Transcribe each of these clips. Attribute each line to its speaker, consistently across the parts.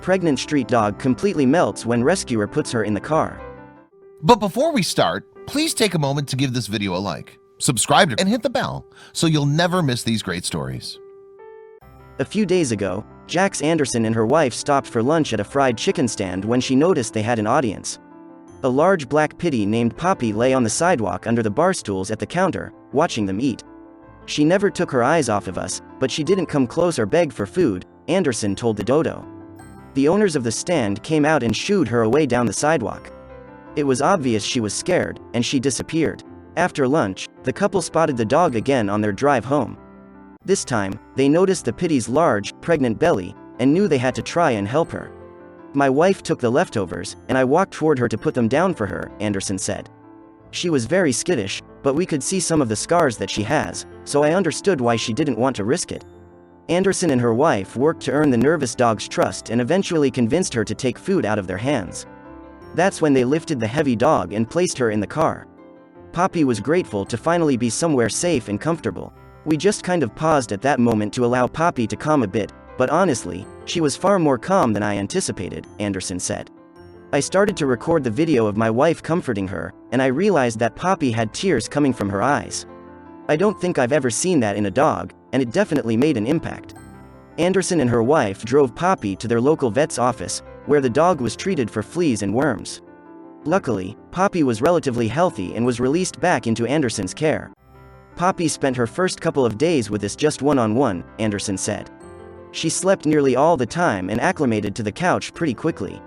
Speaker 1: pregnant street dog completely melts when rescuer puts her in the car.
Speaker 2: But before we start, please take a moment to give this video a like, subscribe, and hit the bell so you'll never miss these great stories.
Speaker 1: A few days ago, Jax Anderson and her wife stopped for lunch at a fried chicken stand when she noticed they had an audience. A large black pitty named Poppy lay on the sidewalk under the bar stools at the counter, watching them eat. She never took her eyes off of us, but she didn't come close or beg for food, Anderson told the dodo. The owners of the stand came out and shooed her away down the sidewalk. It was obvious she was scared, and she disappeared. After lunch, the couple spotted the dog again on their drive home. This time, they noticed the pitty's large, pregnant belly, and knew they had to try and help her. My wife took the leftovers, and I walked toward her to put them down for her, Anderson said. She was very skittish, but we could see some of the scars that she has, so I understood why she didn't want to risk it. Anderson and her wife worked to earn the nervous dog's trust and eventually convinced her to take food out of their hands. That's when they lifted the heavy dog and placed her in the car. Poppy was grateful to finally be somewhere safe and comfortable. We just kind of paused at that moment to allow Poppy to calm a bit, but honestly, she was far more calm than I anticipated, Anderson said. I started to record the video of my wife comforting her, and I realized that Poppy had tears coming from her eyes. I don't think I've ever seen that in a dog, and it definitely made an impact. Anderson and her wife drove Poppy to their local vet's office, where the dog was treated for fleas and worms. Luckily, Poppy was relatively healthy and was released back into Anderson's care. Poppy spent her first couple of days with us just one-on-one, Anderson said. She slept nearly all the time and acclimated to the couch pretty quickly.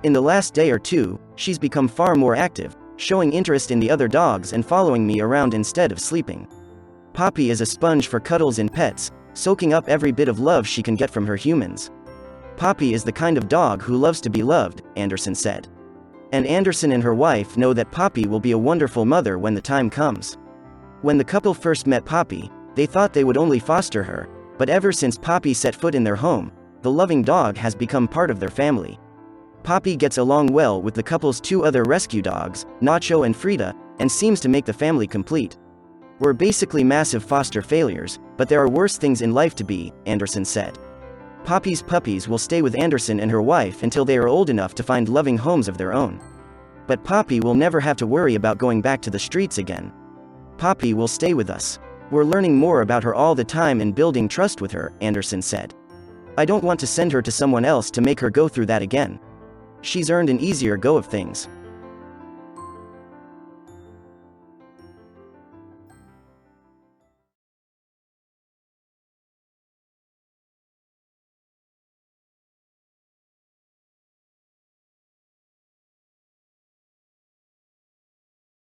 Speaker 1: In the last day or two, she's become far more active, showing interest in the other dogs and following me around instead of sleeping. Poppy is a sponge for cuddles and pets, soaking up every bit of love she can get from her humans. Poppy is the kind of dog who loves to be loved, Anderson said. And Anderson and her wife know that Poppy will be a wonderful mother when the time comes. When the couple first met Poppy, they thought they would only foster her, but ever since Poppy set foot in their home, the loving dog has become part of their family. Poppy gets along well with the couple's two other rescue dogs, Nacho and Frida, and seems to make the family complete. We're basically massive foster failures, but there are worse things in life to be, Anderson said. Poppy's puppies will stay with Anderson and her wife until they are old enough to find loving homes of their own. But Poppy will never have to worry about going back to the streets again. Poppy will stay with us. We're learning more about her all the time and building trust with her, Anderson said. I don't want to send her to someone else to make her go through that again. She's earned an easier go of things.